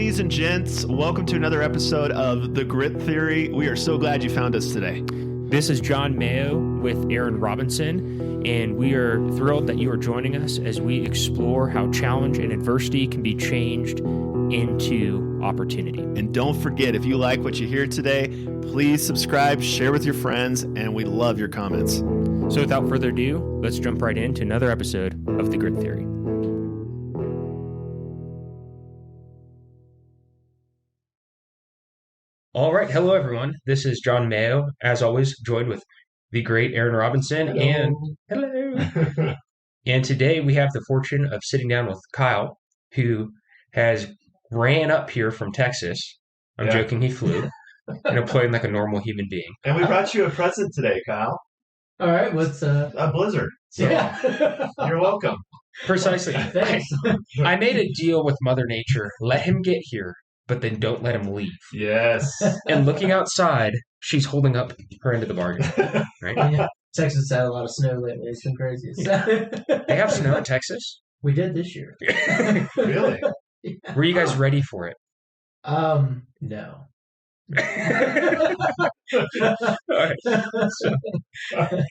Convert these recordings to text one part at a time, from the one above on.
ladies and gents. Welcome to another episode of The Grit Theory. We are so glad you found us today. This is John Mayo with Aaron Robinson, and we are thrilled that you are joining us as we explore how challenge and adversity can be changed into opportunity. And don't forget, if you like what you hear today, please subscribe, share with your friends, and we love your comments. So without further ado, let's jump right into another episode of The Grit Theory. All right. Hello, everyone. This is John Mayo, as always, joined with the great Aaron Robinson. Hello. And today we have the fortune of sitting down with Kyle, who has ran up here from Texas. I'm joking, he flew, and playing like a normal human being. And we brought you a present today, Kyle. All right, what's a blizzard. So yeah. You're welcome. Precisely. Thanks. I made a deal with Mother Nature. Let him get here, but then don't let him leave. Yes. And looking outside, she's holding up her end of the bargain. Right? Yeah. Texas had a lot of snow lately. It's been crazy. They have snow in Texas? We did this year. Really? Yeah. Were you guys ready for it? No.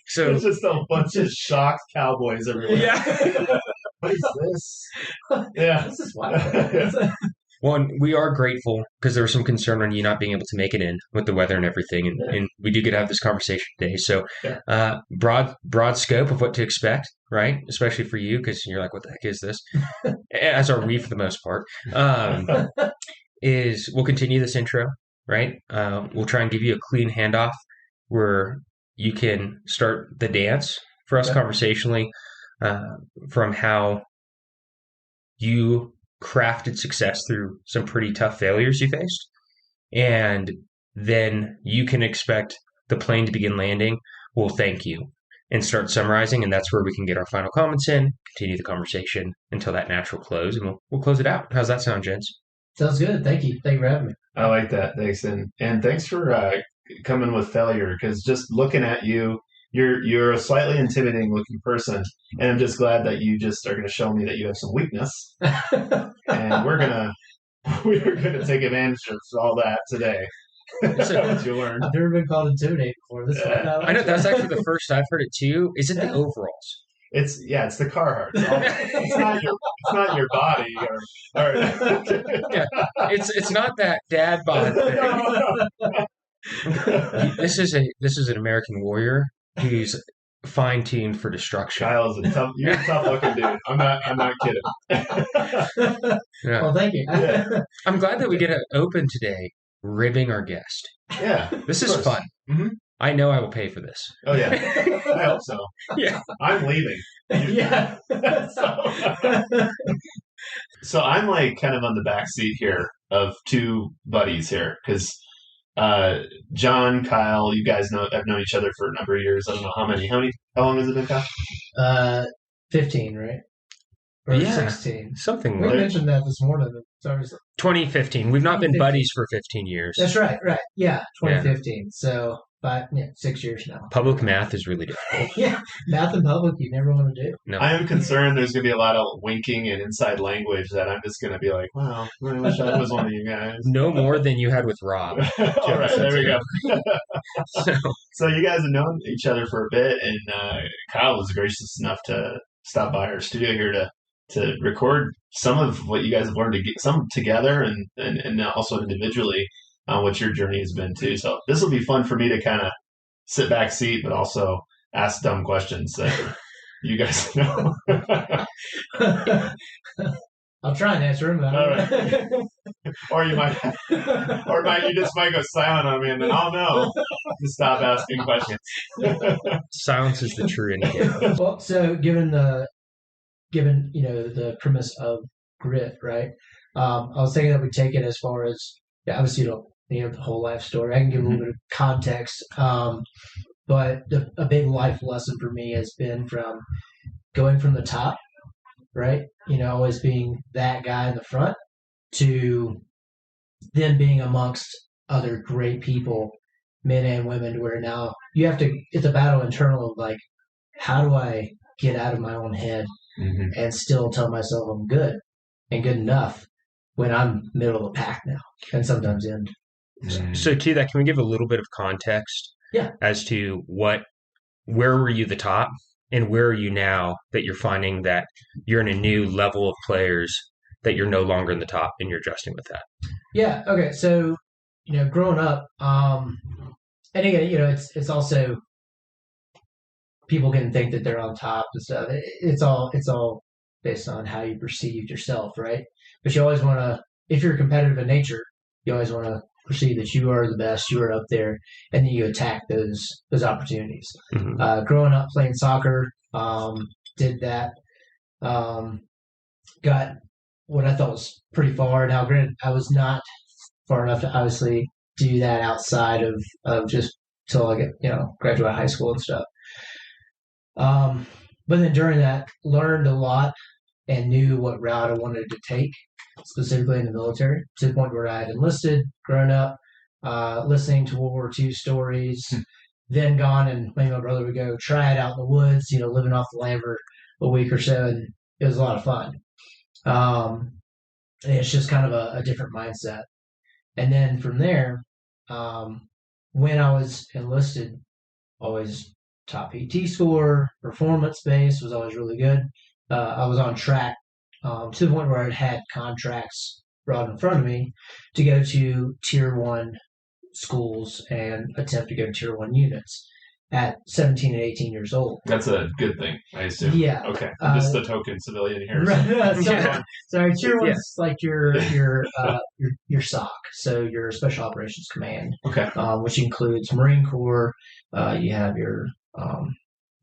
So There's just a bunch of shocked cowboys everywhere. yeah. What is this? Yeah. This is wild. One, we are grateful because there was some concern on you not being able to make it in with the weather and everything, and we do get to have this conversation today. So, broad scope of what to expect, right? Especially for you, because you're like, "What the heck is this?" As are we for the most part. Is we'll continue this intro, right? We'll try and give you a clean handoff where you can start the dance for us conversationally from how you crafted success through some pretty tough failures you faced. And then you can expect the plane to begin landing. We'll thank you and start summarizing. And that's where we can get our final comments in, continue the conversation until that natural close. And we'll close it out. How's that sound, gents? Sounds good. Thank you. Thank you for having me. I like that. Thanks. And thanks for coming with failure, because just looking at you, you're a slightly intimidating looking person, and I'm just glad that you just are going to show me that you have some weakness, and we're gonna take advantage of all that today. What you learned. I've never been called intimidating before. This one. I know that's actually the first I've heard it too. Is it the overalls? It's the Carhartt. It's not your body. Yeah, it's not that dad bod thing. This is an American warrior who's fine-tuned for destruction. Kyle's you're a tough looking dude. I'm not kidding. Yeah. Well, thank you. Yeah. I'm glad that we get to open today ribbing our guest. Yeah. This is fun. Mm-hmm. I know I will pay for this. Oh yeah. I hope so. Yeah. I'm leaving. Yeah. So I'm like kind of on the back seat here of two buddies here, because John, Kyle, you guys have known each other for a number of years. I don't know how many. How long has it been, Kyle? 15, right? Or 16. Something We like mentioned that this morning. Sorry. 2015. We've not been buddies for 15 years. That's right. Yeah, 2015. So 6 years now. Public math is really difficult. Yeah, math in public you never want to do. No. I am concerned there's going to be a lot of winking and inside language that I'm just going to be like, wow, I wish I was one of you guys. No more than you had with Rob. All right, there we go. So, So you guys have known each other for a bit, and Kyle was gracious enough to stop by our studio here to record some of what you guys have learned, to get some together and also individually on what your journey has been too. So this will be fun for me to kind of sit back seat, but also ask dumb questions that you guys know. I'll try and answer them. All right. Or you just might go silent on me, and then I'll know to stop asking questions. silence is the true indicator. Well, so given the premise of grit, right? I was thinking that we take it as far as obviously you don't the whole life story. I can give a little bit of context, but a big life lesson for me has been from going from the top, right? Always being that guy in the front, to then being amongst other great people, men and women, to where now it's a battle internal of like, how do I get out of my own head and still tell myself I'm good and good enough when I'm middle of the pack now, and sometimes end. So to that, can we give a little bit of context as to where were you the top and where are you now that you're finding that you're in a new level of players that you're no longer in the top and you're adjusting with that? Yeah. Okay. So, growing up, and again, it's also people can think that they're on top and stuff. It's all based on how you perceive yourself, right? But you always want to, if you're competitive in nature, you always want to perceive that you are the best, you are up there, and then you attack those opportunities. Mm-hmm. Growing up playing soccer, did that. Got what I thought was pretty far. Now, granted, I was not far enough to obviously do that outside of just till I get graduate high school and stuff. But then during that, learned a lot and knew what route I wanted to take, specifically in the military, to the point where I had enlisted, grown up, listening to World War II stories, then gone and me and my brother would go try it out in the woods, living off the land for a week or so, and it was a lot of fun. And it's just kind of a different mindset. And then from there, when I was enlisted, always top PT score, performance base was always really good. I was on track to the point where I had contracts brought in front of me to go to tier 1 schools and attempt to go to tier 1 units at 17 and 18 years old. That's a good thing, I assume. Yeah. Okay. I'm just the token civilian here. Right. Sorry, tier 1 is like your SOC, so your Special Operations Command. Okay. Which includes Marine Corps. You have your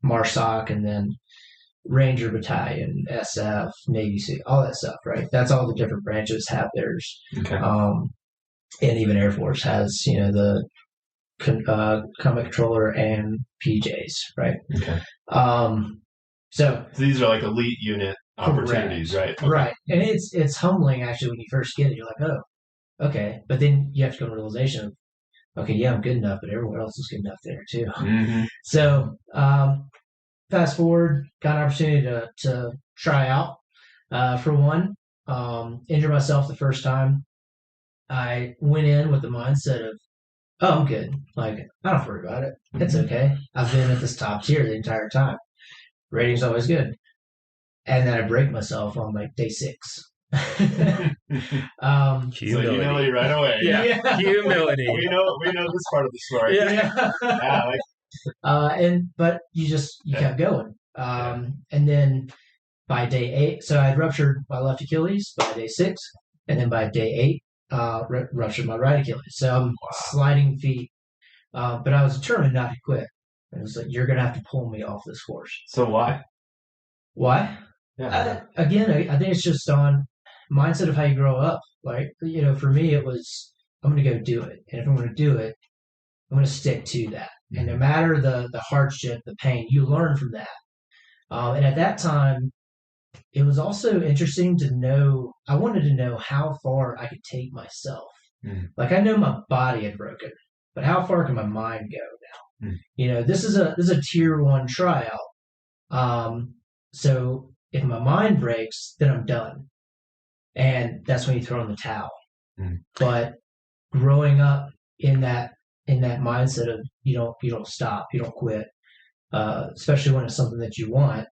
MARSOC, and then Ranger Battalion, SF, Navy SEAL, all that stuff, right? That's all the different branches have theirs. Okay. And even Air Force has, the combat controller and PJs, right? Okay. So these are like elite unit opportunities, right? Okay. Right. And it's humbling actually when you first get it. You're like, oh, okay. But then you have to come to the realization of, okay, yeah, I'm good enough, but everyone else is good enough there too. Mm-hmm. So fast forward, got an opportunity to try out. For one, injured myself the first time. I went in with the mindset of, oh, I'm good. Like, I don't have to worry about it. It's okay. I've been at this top tier the entire time. Rating's always good. And then I break myself on like day 6. So humility right away. Yeah. Humility. we know this part of the story. But you kept going. And then by day 8, so I'd ruptured my left Achilles by day 6, and then by day 8, ruptured my right Achilles. So I'm sliding feet. But I was determined not to quit. It was like, you're going to have to pull me off this course. So why? Why? Yeah. I think it's just on mindset of how you grow up. Like, for me, it was, I'm going to go do it. And if I'm going to do it, I'm going to stick to that. And no matter the hardship, the pain, you learn from that. And at that time, it was also interesting to know, I wanted to know how far I could take myself. Like, I know my body had broken, but how far can my mind go now? This is a tier 1 tryout. So if my mind breaks, then I'm done. And that's when you throw in the towel. But growing up in that mindset of you don't stop, you don't quit, especially when it's something that you want,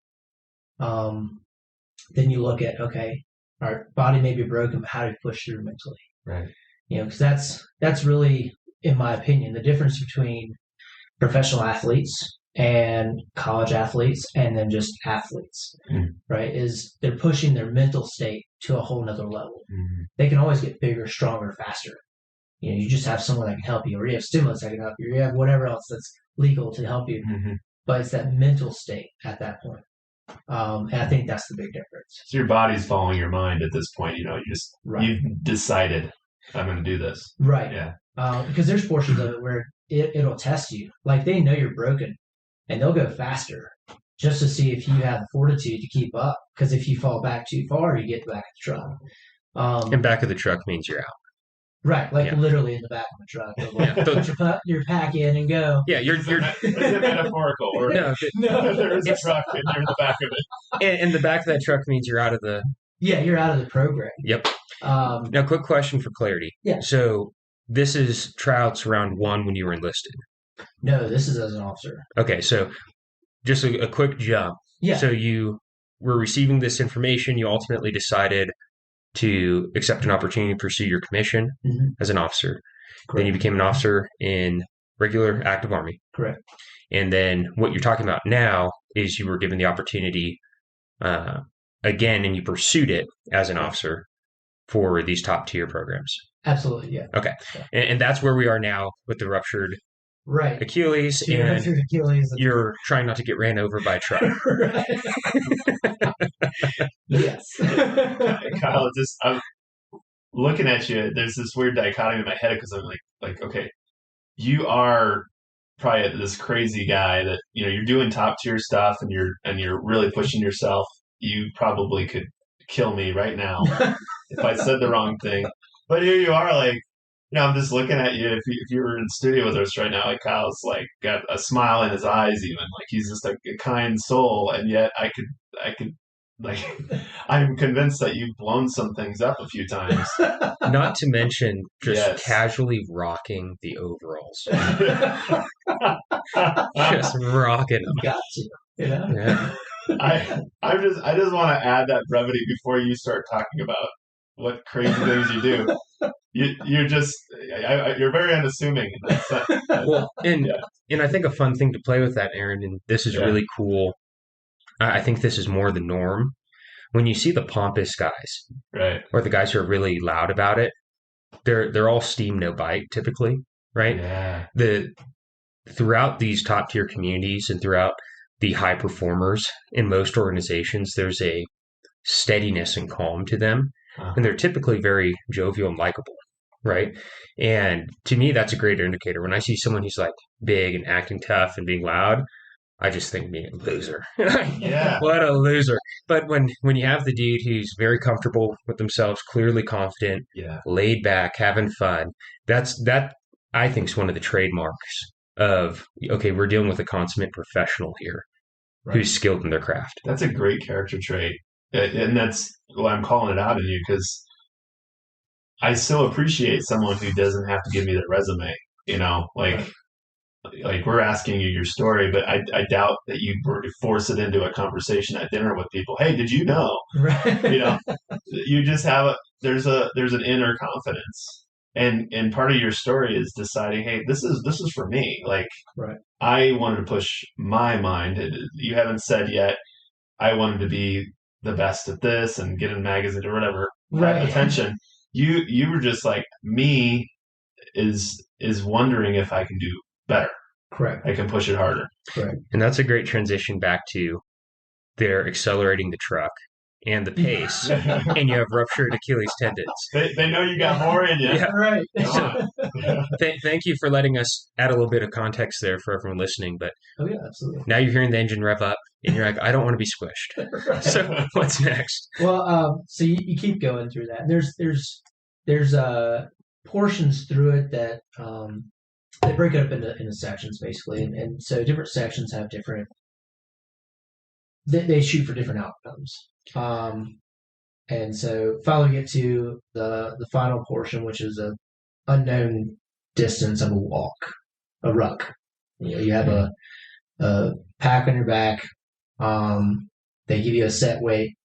then you look at, okay, our body may be broken, but how do we push through mentally? Right. Because that's really, in my opinion, the difference between professional athletes and college athletes and then just athletes, right? Is they're pushing their mental state to a whole nother level. They can always get bigger, stronger, faster. You just have someone that can help you, or you have stimulants that can help you, or you have whatever else that's legal to help you. But it's that mental state at that point. And I think that's the big difference. So your body's following your mind at this point. You've decided I'm going to do this. Right. Yeah. Because there's portions of it where it'll test you. Like, they know you're broken, and they'll go faster just to see if you have the fortitude to keep up. Because if you fall back too far, you get back of the truck. And back of the truck means you're out. Right, literally in the back of the truck. Put your pack in and go. Yeah, you're. Is it metaphorical? Or no, there is a truck and you're in the back of it. And the back of that truck means you're out of the you're out of the program. Yep. Um, Now, quick question for clarity. Yeah. So this is tryouts round 1 when you were enlisted. no, this is as an officer. Okay, so just a quick jump. Yeah. So you were receiving this information. You ultimately decided to accept an opportunity to pursue your commission as an officer. Then you Correct. became an officer in regular active Army. Correct. And then what you're talking about now is you were given the opportunity again, and you pursued it as an officer for these top tier programs. Absolutely, yeah. Okay. Yeah. And that's where we are now with the ruptured Right. Achilles, So you're and through Achilles. you're trying not to get ran over by a truck. Right. Yes. Kyle, I'm looking at you. There's this weird dichotomy in my head because I'm like, okay, you are probably this crazy guy that you're doing top tier stuff and you're really pushing yourself. You probably could kill me right now if I said the wrong thing. But here you are, like, I'm just looking at you. If you were in studio with us right now, like Kyle's like got a smile in his eyes, even like he's just a kind soul, and yet I could like I'm convinced that you've blown some things up a few times. Not to mention just Yes. casually rocking the overalls. Just rocking them. Got you. Yeah. I just want to add that brevity before you start talking about what crazy things you do. You're just you're very unassuming in that sense. Well, and I think a fun thing to play with that, Aaron, and this is really cool. I think this is more the norm. When you see the pompous guys, Right, or the guys who are really loud about it, they're all steam no bite typically, right? yeah, Throughout these top tier communities and throughout the high performers in most organizations, there's a steadiness and calm to them, and they're typically very jovial and likable, right? And to me, that's a great indicator. When I see someone who's like big and acting tough and being loud, I just think being a loser. Yeah. What a loser. But when you have the dude who's very comfortable with themselves, clearly confident, laid back, having fun, that I think is one of the trademarks of, okay, we're dealing with a consummate professional here who's skilled in their craft. That's a great character trait. And that's why I'm calling it out in you, because I so appreciate someone who doesn't have to give me their resume, like we're asking you your story, but I doubt that you force it into a conversation at dinner with people. Hey, did you know? Right. You just have there's an inner confidence, and part of your story is deciding, hey, this is for me. Like, right. I wanted to push my mind. You haven't said yet, I wanted to be the best at this and get in magazines or whatever. Right. Attention. You were just like, me is wondering if I can do better. Correct. I can push it harder. Correct. And that's a great transition back to they're accelerating the truck and the pace, and you have ruptured Achilles tendons. They know you got more in you. Yeah. Right. So, thank you for letting us add a little bit of context there for everyone listening. But absolutely. now you're hearing the engine rev up, and you're like, I don't want to be squished. Right. So what's next? Well, so you keep going through that. There's portions through it that they break it up into sections basically, and so different sections have different. They shoot for different outcomes. And so finally get to the final portion, which is a unknown distance of a ruck. You have a pack on your back. They give you a set weight,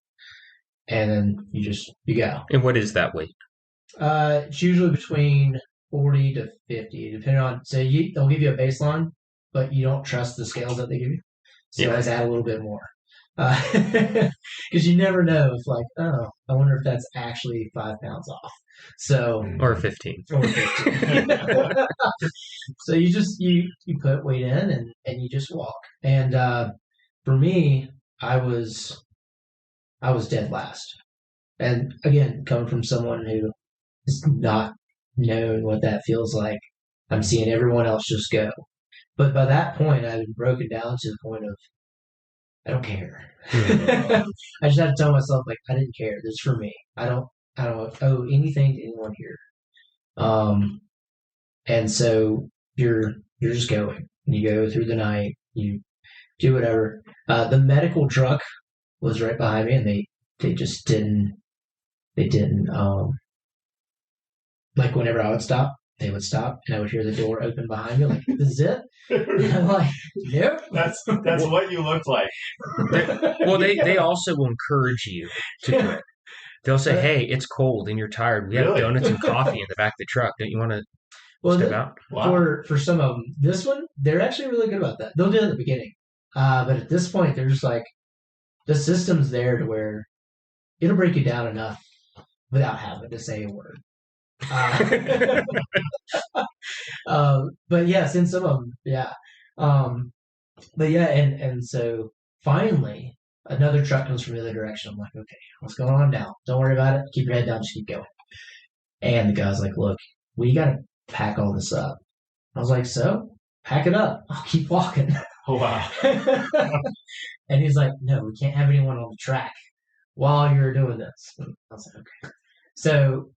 and then you go. And what is that weight? It's usually between 40 to 50, depending on. So they'll give you a baseline, but you don't trust the scales that they give you. So you always add a little bit more. Because you never know if, like, oh, I wonder if that's actually 5 pounds off. So or 15. So you put weight in and you just walk. And for me, I was dead last. And again, coming from someone who is not knowing what that feels like, I'm seeing everyone else just go. But by that point, I had been broken down to the point of, I don't care. I just had to tell myself, like, I didn't care. This is for me. I don't owe anything to anyone here. And so you're just going. You go through the night. You do whatever. The medical truck was right behind me, and they just didn't they didn't. Like whenever I would stop, they would stop, and I would hear the door open behind me. Like, this is it. And I'm like, nope. That's what you look like. Well, they also will encourage you to quit. They'll say, "Hey, it's cold and you're tired. We have Really? donuts and coffee in the back of the truck. Don't you want to step out?" Wow. For some of them, this one, they're actually really good about that. They'll do it at the beginning, but at this point, they're just like, the system's there to where it'll break you down enough without having to say a word. But yes, in some of them, yeah. But yeah, and so finally, another truck comes from the other direction. I'm like, okay, what's going on now? Don't worry about it. Keep your head down. Just keep going. And the guy's like, look, we got to pack all this up. I was like, so pack it up. I'll keep walking. Oh, wow. And he's like, no, we can't have anyone on the track while you're doing this. And I was like, okay. So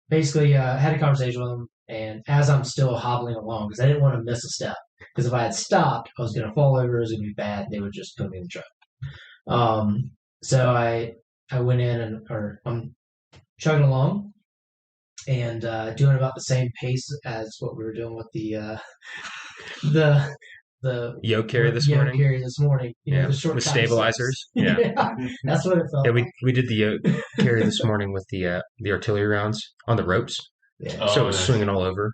basically, I had a conversation with him, and as I'm still hobbling along, because I didn't want to miss a step, because if I had stopped, I was going to fall over, it was going to be bad, they would just put me in the truck. So I went in, or I'm chugging along, and doing about the same pace as what we were doing with the yoke carry this yoke morning. carry this morning. You know, the short with time stabilizers. steps. Yeah. That's what it felt Yeah, like. we did the yoke carry this morning with the artillery rounds on the ropes, Yeah. so it was nice. swinging all over,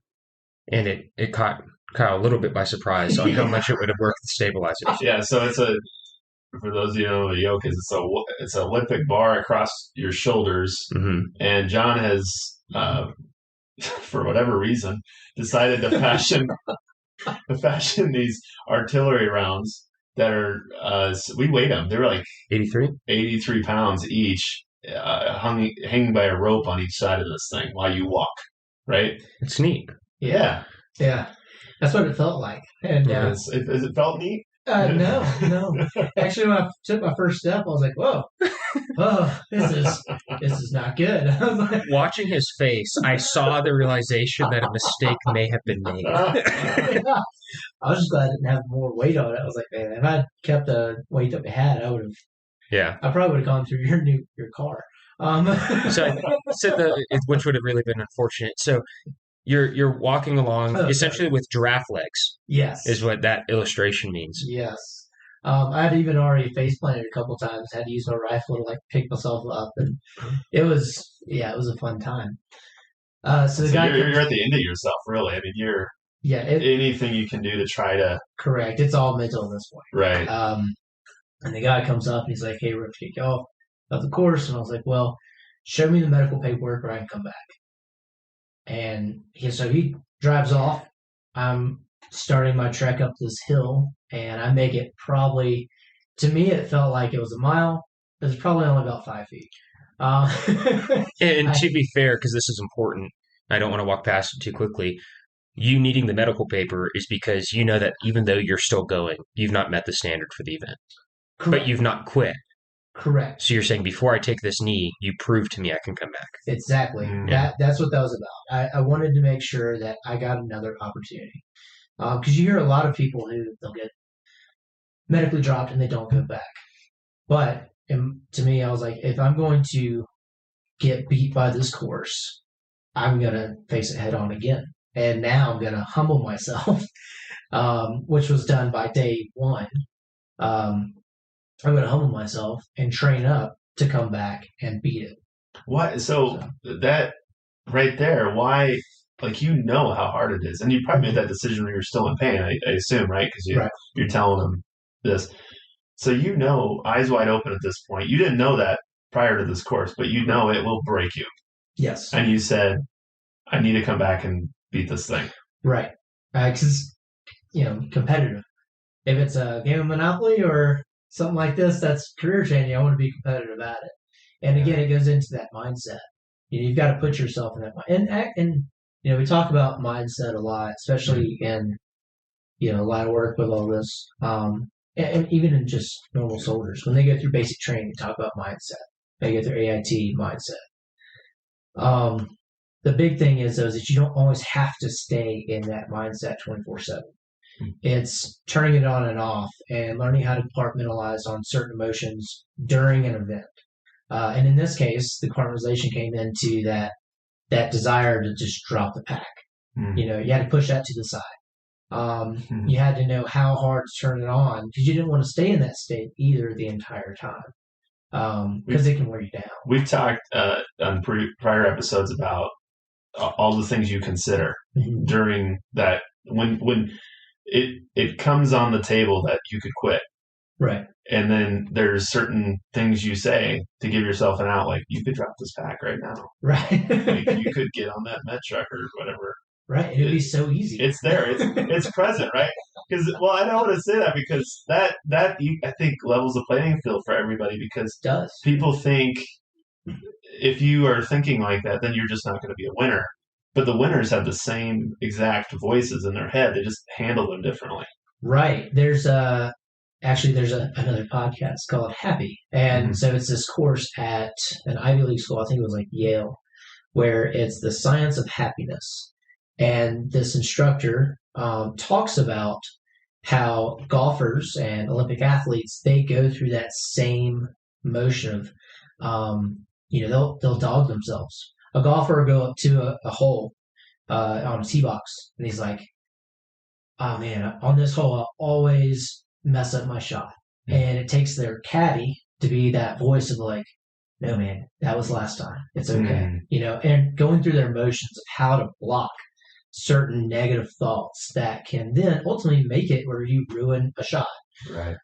and it caught Kyle a little bit by surprise on how much it would have worked with stabilizers. Yeah, so for those of you who know what a yoke is, it's an Olympic bar across your shoulders, Mm-hmm. and John has, for whatever reason, decided to fashion these artillery rounds that are we weighed them. They were like 83 pounds each, hanging by a rope on each side of this thing while you walk. Right? It's neat. Yeah. That's what it felt like. And Has it felt neat? no. Actually, when I took my first step, I was like, "Whoa, this is not good." I was like, Watching his face, I saw the realization that a mistake may have been made. yeah. I was just glad I didn't have more weight on it. I was like, man, if I had kept the weight that we had, I would have. Yeah. I probably would have gone through your car. Which would have really been unfortunate. So you're walking along essentially with giraffe legs. Yes, is what that illustration means. Yes. I had even already face planted a couple times. Had to use my rifle to like pick myself up, and it was a fun time. So the guy you're at the end of yourself, really. I mean, anything you can do to try to correct. It's all mental at this point, right? And the guy comes up and he's like, "Hey, we're going to kick you off of the course," and I was like, "Well, show me the medical paperwork, or I can come back." And he drives off. I'm starting my trek up this hill, and I make it probably, to me, it felt like it was a mile. It was probably only about 5 feet. And to be fair, because this is important, I don't want to walk past it too quickly. You needing the medical paper is because you know that even though you're still going, you've not met the standard for the event. Correct. But you've not quit. Correct. So you're saying, before I take this knee, you prove to me I can come back. Exactly. That's what that was about. I wanted to make sure that I got another opportunity. Because you hear a lot of people who they'll get medically dropped and they don't go back. But to me, I was like, if I'm going to get beat by this course, I'm going to face it head on again. And now I'm going to humble myself, which was done by day one. I'm going to humble myself and train up to come back and beat it. What? So that right there, why? Like, you know how hard it is. And you probably made that decision when you were still in pain, I assume, right? Because you're telling them this. So you know, eyes wide open at this point. You didn't know that prior to this course, but you know it will break you. Yes. And you said, I need to come back and beat this thing. Right. Because, competitive. If it's a game of Monopoly or something like this, that's career changing. I want to be competitive at it. And again, it goes into that mindset. You've got to put yourself in that mind. And we talk about mindset a lot, especially in, a lot of work with all this. And even in just normal soldiers, when they go through basic training, they talk about mindset. They get their AIT mindset. The big thing is, though, is that you don't always have to stay in that mindset 24/7. It's turning it on and off and learning how to compartmentalize on certain emotions during an event. And in this case, the compartmentalization came into that desire to just drop the pack. You know, you had to push that to the side. You had to know how hard to turn it on because you didn't want to stay in that state either the entire time because it can wear you down. We've talked on prior episodes about all the things you consider during that when it comes on the table that you could quit. Right. And then there's certain things you say to give yourself an out, like you could drop this pack right now. Right. Like you could get on that med truck or whatever. Right. It'd be so easy. It's there. It's present, right? Because I don't want to say that because that I think levels the playing field for everybody because It does. people think if you are thinking like that, then you're just not going to be a winner. But the winners have the same exact voices in their head. They just handle them differently. Right. There's another podcast called Happy. And so it's this course at an Ivy League school, I think it was like Yale, where it's the science of happiness. And this instructor talks about how golfers and Olympic athletes, they go through that same motion of, they'll dog themselves. A golfer will go up to a hole on a tee box, and he's like, oh man, on this hole, I'll always mess up my shot. And it takes their caddy to be that voice of like, no man, that was last time. It's okay. And going through their motions of how to block certain negative thoughts that can then ultimately make it where you ruin a shot. Right.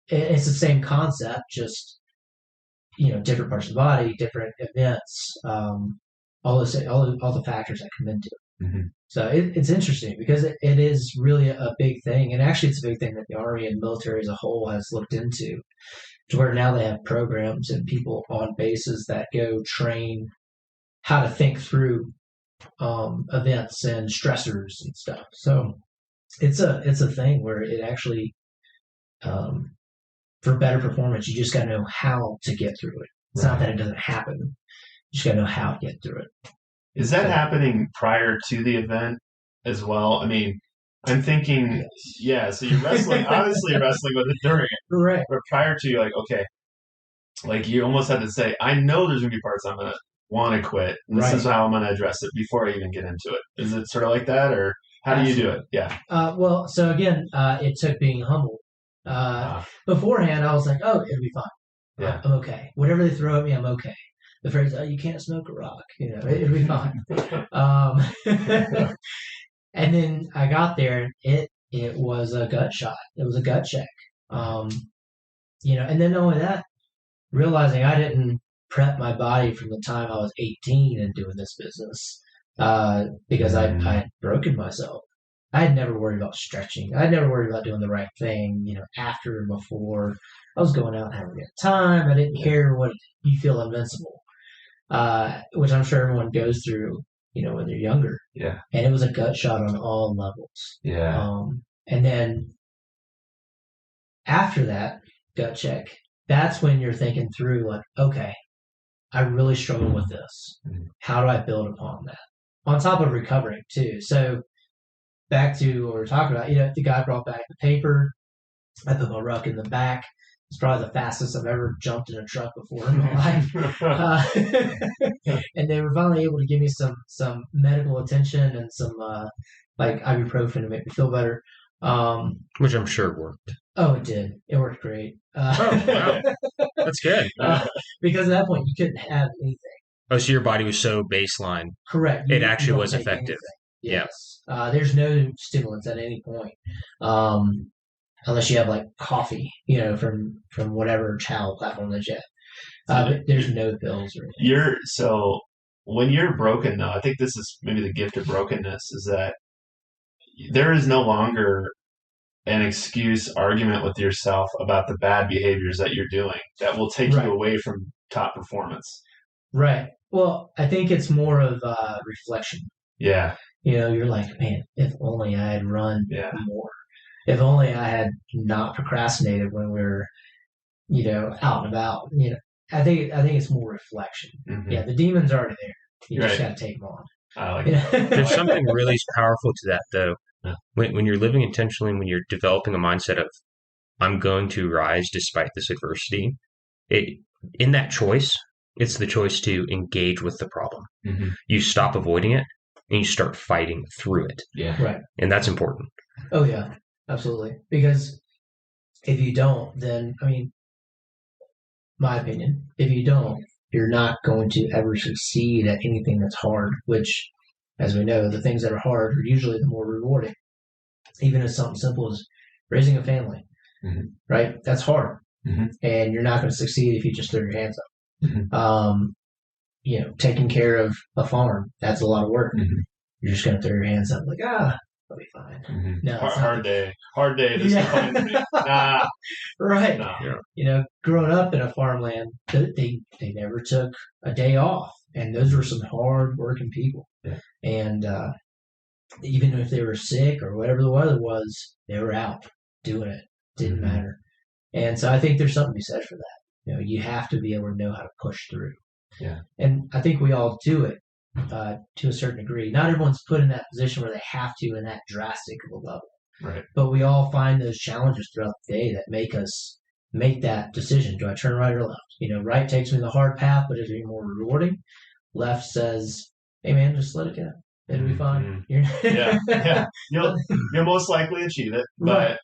It's the same concept, just different parts of the body, different events, all the factors that come into it. So it's interesting because it is really a big thing, and actually it's a big thing that the Army and military as a whole has looked into, to where now they have programs and people on bases that go train how to think through events and stressors and stuff. So it's a thing where it actually, for better performance, you just got to know how to get through it. It's not that it doesn't happen. You just got to know how to get through it. Is that happening prior to the event as well? I mean, I'm thinking, so you're wrestling, obviously you're wrestling with it during it. Right. But prior to, you're like, okay, like you almost had to say, I know there's going to be parts I'm going to want to quit. This is how I'm going to address it before I even get into it. Is it sort of like that, or how do you do it? Yeah. Well, so again, it took being humble. Beforehand, I was like, oh, it'll be fine. Yeah. I'm okay. Whatever they throw at me, I'm okay. The phrase, oh, you can't smoke a rock, it'll be fine. And then I got there, it was a gut shot. It was a gut check. And then not only that, realizing I didn't prep my body from the time I was 18 and doing this business, because I had broken myself. I had never worried about stretching. I had never worried about doing the right thing, after and before. I was going out and having a good time. I didn't care what you feel invincible, which I'm sure everyone goes through, when they're younger. Yeah. And it was a gut shot on all levels. Yeah. And then after that gut check, that's when you're thinking through like, okay, I really struggle with this. How do I build upon that? On top of recovering too. So back to what we're talking about, the guy brought back the paper. I put my ruck in the back. It's probably the fastest I've ever jumped in a truck before in my life. And they were finally able to give me some medical attention and some like ibuprofen to make me feel better. Which I'm sure worked. Oh, it did. It worked great. Oh, wow. That's good. Because at that point, you couldn't have anything. Oh, so your body was so baseline. Correct. It actually was effective. Yes. Yeah. There's no stimulants at any point. Unless you have like coffee, from whatever chow platform that you have. But there's no pills or anything. So when you're broken, though, I think this is maybe the gift of brokenness is that there is no longer an excuse argument with yourself about the bad behaviors that you're doing that will take you away from top performance. Right. Well, I think it's more of reflection. Yeah. You're like, man, if only I had run more. If only I had not procrastinated when we were, out and about. I think it's more reflection. Mm-hmm. Yeah, the demon's already there. You just got to take them on. I like that. There's something really powerful to that, though. When you're living intentionally, when you're developing a mindset of, I'm going to rise despite this adversity, in that choice, it's the choice to engage with the problem. Mm-hmm. You stop avoiding it and you start fighting through it. Yeah. Right. And that's important. Oh yeah, absolutely. Because if you don't, then I mean, my opinion, if you don't, you're not going to ever succeed at anything that's hard. Which, as we know, the things that are hard are usually the more rewarding. Even as something simple as raising a family, Mm-hmm. right? That's hard, Mm-hmm. and you're not going to succeed if you just throw your hands up. Mm-hmm. Taking care of a farm, that's a lot of work. Mm-hmm. You're just going to throw your hands up like, I'll be fine. Mm-hmm. No, it's hard day. This Yeah. Nah, Right. no. Growing up in a farmland, they never took a day off, and those were some hard working people. Yeah. And even if they were sick or whatever the weather was, they were out doing it. Didn't matter. And so I think there's something to be said for that. You have to be able to know how to push through. Yeah. And I think we all do it to a certain degree. Not everyone's put in that position where they have to in that drastic of a level. Right. But we all find those challenges throughout the day that make us make that decision. Do I turn right or left? Right takes me the hard path, but it'll be more rewarding. Left says, hey man, just let it go. It'll be fine. Yeah. You'll most likely achieve it, but Right.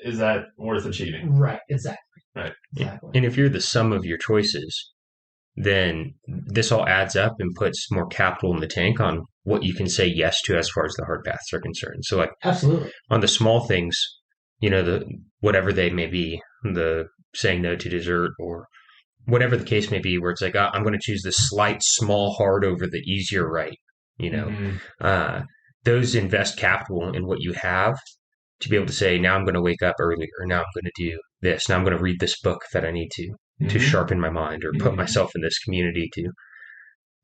Is that worth achieving? Right, exactly. Right. Exactly. And if you're the sum of your choices, then this all adds up and puts more capital in the tank on what you can say yes to as far as the hard paths are concerned. So like Absolutely. on the small things, the whatever they may be, the saying no to dessert or whatever the case may be, where it's like, I'm going to choose the slight small hard over the easier right. Those invest capital in what you have to be able to say, now I'm going to wake up earlier, or now I'm going to do this, now I'm going to read this book that I need to sharpen my mind or put myself in this community to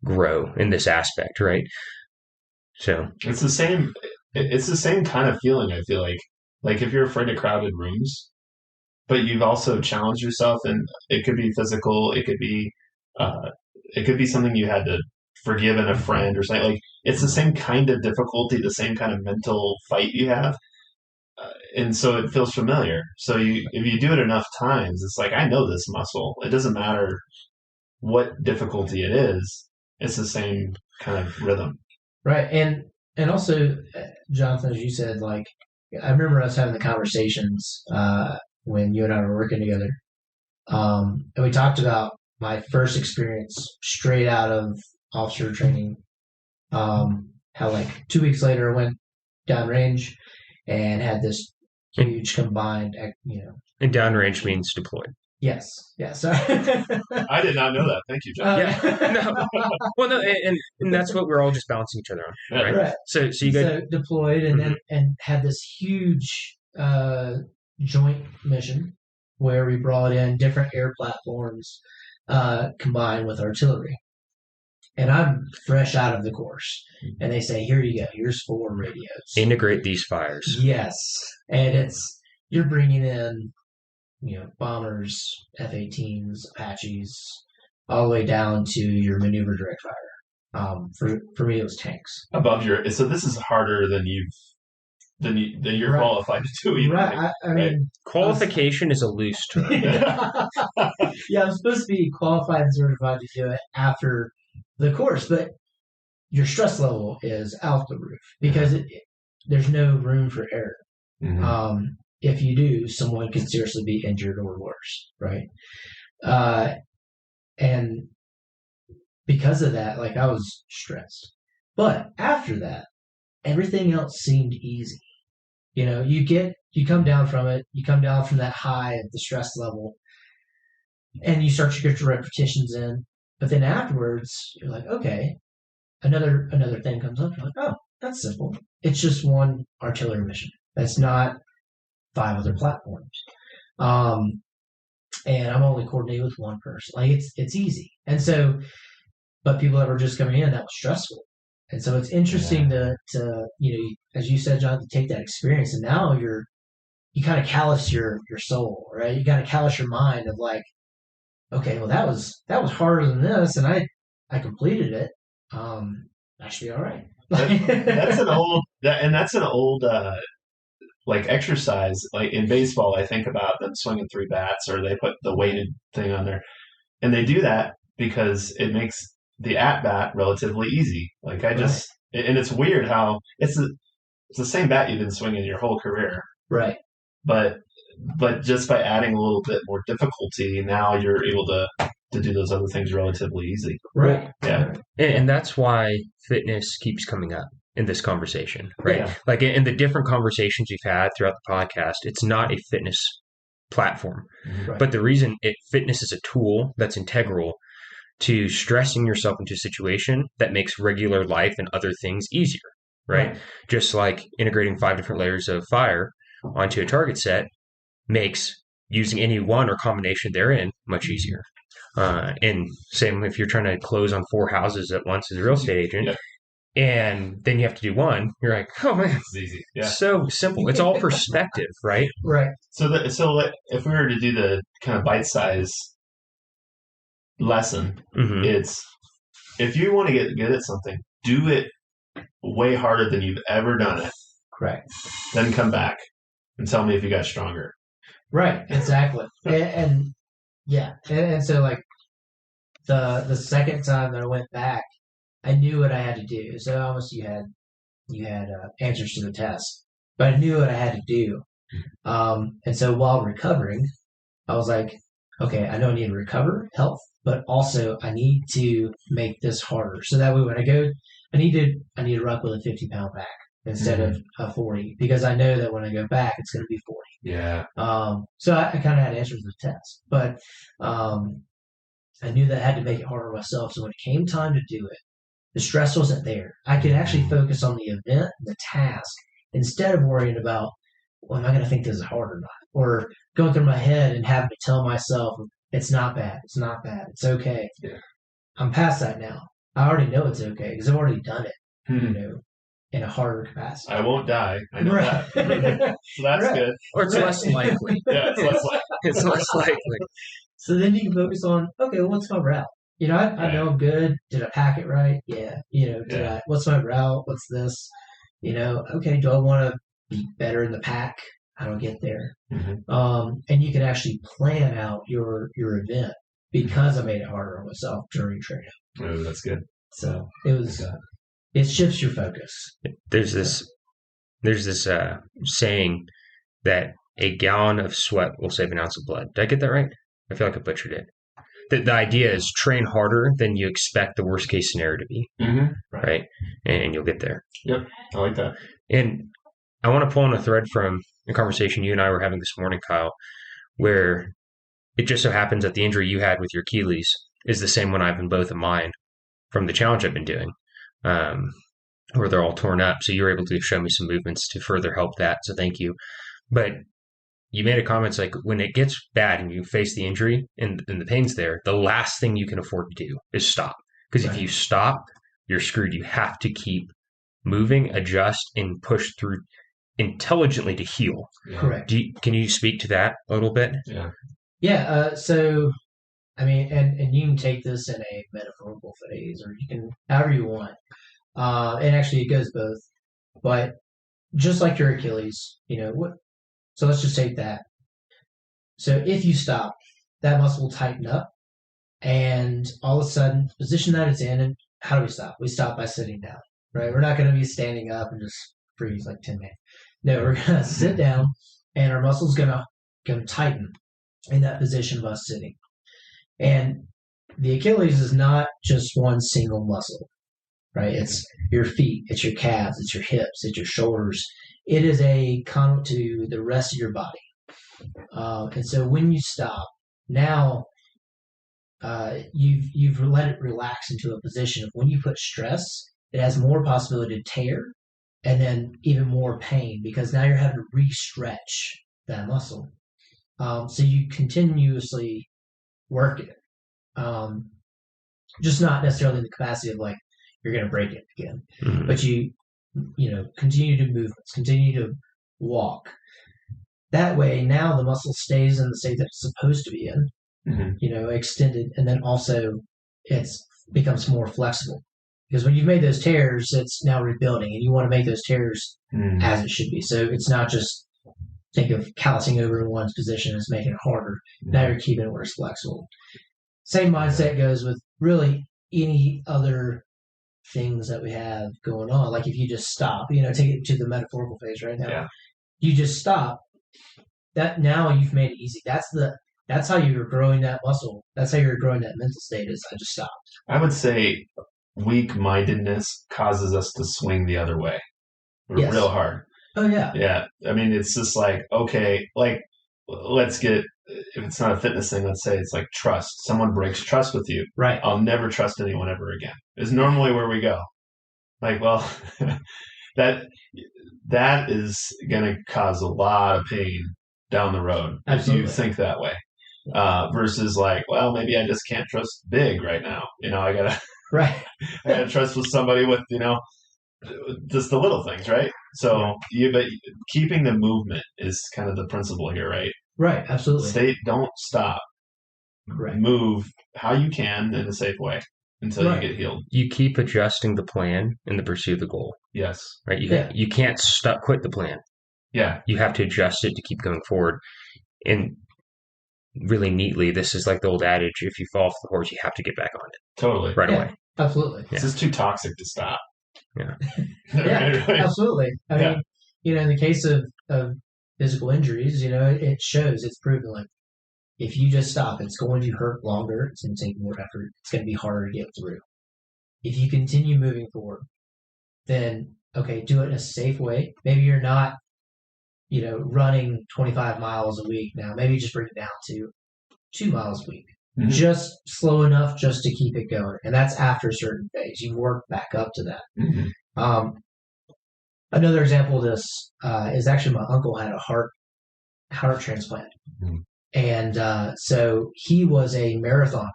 grow in this aspect, right? So it's the same kind of feeling. I feel like if you're afraid of crowded rooms, but you've also challenged yourself, and it could be physical, it could be something you had to forgive in a friend or something. Like it's the same kind of difficulty, the same kind of mental fight you have. And so it feels familiar. So if you do it enough times, it's like, I know this muscle. It doesn't matter what difficulty it is. It's the same kind of rhythm. Right. And also, Jonathan, as you said, like, I remember us having the conversations when you and I were working together. And we talked about my first experience straight out of officer training. How like 2 weeks later I went downrange and had this huge combined, And downrange means deployed. Yes. Sorry. I did not know that. Thank you, John. No. Well, no, and that's what we're all just balancing each other on, right? Right. So you got deployed and then and had this huge joint mission where we brought in different air platforms combined with artillery. And I'm fresh out of the course. And they say, here you go. Here's 4 radios. Integrate these fires. Yes. And you're bringing in, bombers, F-18s, Apaches, all the way down to your maneuver direct fire. For me, it was tanks. Above so this is harder than you're Right. qualified to do. Even. Right. I mean, Qualification is a loose term. yeah, I'm supposed to be qualified and certified to do it after the course, but your stress level is out the roof because there's no room for error. Mm-hmm. If you do, someone can seriously be injured or worse, right? And because of that, like I was stressed. But after that, everything else seemed easy. You come down from it, you come down from that high of the stress level, and you start to get your repetitions in. But then afterwards, you're like, okay, another thing comes up. You're like, oh, that's simple. It's just one artillery mission. That's not 5 other platforms. And I'm only coordinating with one person. Like it's easy. And so, but people that were just coming in, that was stressful. And so it's interesting to as you said, John, to take that experience, and now you kind of callous your soul, right? You kind of callous your mind of like, okay, well that was harder than this, and I completed it. I should be all right. That's an old like exercise. Like in baseball, I think about them swinging 3 bats, or they put the weighted thing on there. and they do that because it makes the at bat relatively easy. Like and it's weird how it's the same bat you've been swinging your whole career, Right. but just by adding a little bit more difficulty, now you're able to do those other things relatively easy. Right. Yeah. And that's why fitness keeps coming up in this conversation, right? Yeah. Like in the different conversations we've had throughout the podcast, it's not a fitness platform. Right. But the reason fitness is a tool that's integral to stressing yourself into a situation that makes regular life and other things easier, right? Just like integrating 5 different layers of fire onto a target set makes using any one or combination therein much easier. And same if you're trying to close on 4 houses at once as a real estate agent, and then you have to do one, you're like, oh man, It's easy. Yeah. so simple. It's all perspective, right? Right. So if we were to do the kind of bite size lesson, it's if you want to get good at something, do it way harder than you've ever done it. Correct. Then come back and tell me if you got stronger. Right. Exactly. and so like the second time that I went back, I knew what I had to do. So almost you had answers to the test, but I knew what I had to do. And so while recovering, I was like, okay, I know I need to recover health, but also I need to make this harder. So that way when I go, I need to rock with a 50-pound pack instead of a 40, because I know that when I go back, it's going to be 40. Yeah. So I kind of had answers to the test, but I knew that I had to make it harder myself. So when it came time to do it, the stress wasn't there. I could actually focus on the event, the task, instead of worrying about, well, am I going to think this is hard or not? Or going through my head and having to tell myself, it's not bad. It's not bad. It's okay. Yeah. I'm past that now. I already know it's okay because I've already done it, in a harder capacity. I won't die. I know Right. that. So that's good. Or it's less likely. Yeah, it's less likely. It's less likely. So then you can focus on, okay, well, what's my route? I know I'm good. Did I pack it right? Yeah. What's my route? What's this? Okay, do I want to be better in the pack? How do I get there? And you can actually plan out your event because I made it harder on myself during training. Oh, that's good. So it shifts your focus. There's this saying that a gallon of sweat will save an ounce of blood. Did I get that right? I feel like I butchered it. The idea is train harder than you expect the worst case scenario to be, right? And you'll get there. Yep, I like that. And I want to pull on a thread from a conversation you and I were having this morning, Kyle, where it just so happens that the injury you had with your Achilles is the same one I've in both of mine from the challenge I've been doing, where they're all torn up. So you were able to show me some movements to further help that. So thank you. But you made a comment, it's like when it gets bad and you face the injury and the pain's there, the last thing you can afford to do is stop. Because if you stop, you're screwed. You have to keep moving, adjust, and push through intelligently to heal. Yeah. Correct. Can you speak to that a little bit? Yeah. Yeah. So, I mean, and you can take this in a metaphorical phase, or you can, however you want. And actually, it goes both. But just like your Achilles, so let's just take that. So if you stop, that muscle will tighten up, and all of a sudden, position that it's in, and how do we stop? We stop by sitting down, right? We're not going to be standing up and just freeze like 10 minutes. No, we're going to sit down, and our muscle's going to tighten in that position of us sitting. And the Achilles is not just one single muscle, right? It's your feet, it's your calves, it's your hips, it's your shoulders. It is a conduit to the rest of your body. And so when you stop, now you've let it relax into a position of when you put stress, it has more possibility to tear and then even more pain because now you're having to re-stretch that muscle. So you continuously work it. Just not necessarily in the capacity of like you're going to break it again, but you continue to move, continue to walk. That way, now the muscle stays in the state that it's supposed to be in, extended, and then also it becomes more flexible. Because when you've made those tears, it's now rebuilding, and you want to make those tears as it should be. So it's not just think of callousing over in one's position as making it harder. Now you're keeping it where it's flexible. Same mindset goes with really any other things that we have going on. Like if you just stop, take it to the metaphorical phase right now. Yeah. You just stop. That now you've made it easy. That's how you're growing that muscle. That's how you're growing that mental state. Is I just stopped. I would say weak-mindedness causes us to swing the other way Yes. real hard. Oh yeah. Yeah. I mean, it's just like, okay, like let's get, if it's not a fitness thing, let's say it's like trust. Someone breaks trust with you. Right. I'll never trust anyone ever again. Is normally where we go. Like, well, that is going to cause a lot of pain down the road Absolutely. if you think that way. Versus like, well, maybe I just can't trust big right now. I gotta right. I gotta trust with somebody with just the little things, right? So but keeping the movement is kind of the principle here, right? Right. Absolutely. Don't stop. Correct. Move how you can in a safe way until you get healed. You keep adjusting the plan in the pursuit of the goal. Yes. Right. You can't quit the plan. Yeah. You have to adjust it to keep going forward. And really neatly, this is like the old adage: if you fall off the horse, you have to get back on it. Totally. Right away. Absolutely. This is too toxic to stop. Yeah. Absolutely. I mean, in the case of physical injuries, it shows, it's proven, like if you just stop, it's going to hurt longer. It's going to take more effort. It's going to be harder to get through. If you continue moving forward, then okay, do it in a safe way. Maybe you're not, running 25 miles a week now. Maybe just bring it down to 2 miles a week. Mm-hmm. Just slow enough just to keep it going. And that's after a certain phase. You work back up to that. Mm-hmm. Another example of this is actually my uncle had a heart transplant. Mm-hmm. And so he was a marathon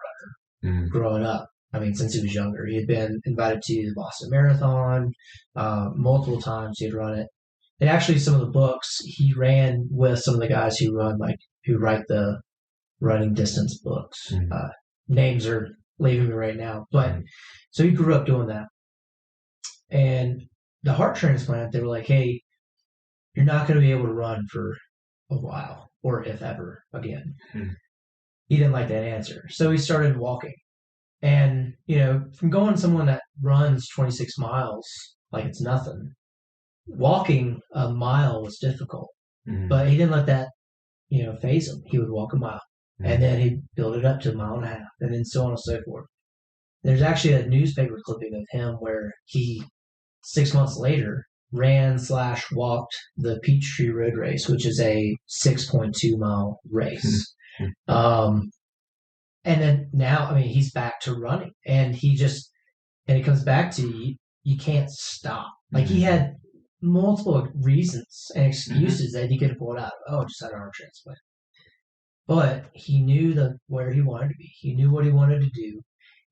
runner growing up. I mean, since he was younger. He had been invited to the Boston Marathon multiple times. He had run it. And actually, some of the books he ran with some of the guys who write the running distance books. Mm-hmm. Names are leaving me right now, but so he grew up doing that. And the heart transplant, they were like, "Hey, you're not going to be able to run for a while, or if ever again." Mm-hmm. He didn't like that answer, so he started walking. And from going someone that runs 26 miles like it's nothing. Walking a mile was difficult, but he didn't let that, phase him. He would walk a mile, and then he'd build it up to a mile and a half, and then so on and so forth. There's actually a newspaper clipping of him where he, 6 months later, ran/walked the Peachtree Road Race, which is a 6.2 mile race. And then now, I mean, he's back to running, and it comes back to you can't stop. Like he had multiple reasons and excuses that he could have pulled out. Oh, just had an arm transplant. But he knew where he wanted to be. He knew what he wanted to do.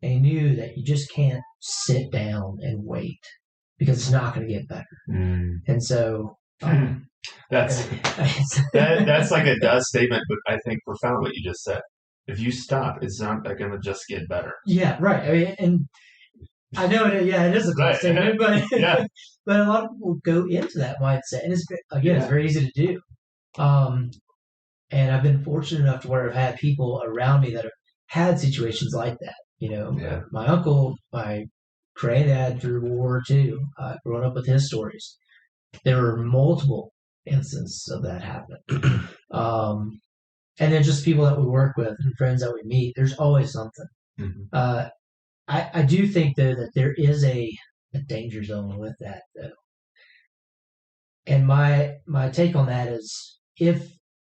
And he knew that you just can't sit down and wait because it's not going to get better. And so that's like a duh statement, but I think profound what you just said. If you stop, it's not going to just get better. Yeah, right. I mean, and I know it is a duh statement, but but a lot of people go into that mindset, and it's very easy to do. And I've been fortunate enough to where I've had people around me that have had situations like that. My uncle, my granddad through World War II, growing up with his stories, there were multiple instances of that happening. And then just people that we work with and friends that we meet, there's always something. Mm-hmm. I do think, though, that there is a danger zone with that, though. And my take on that is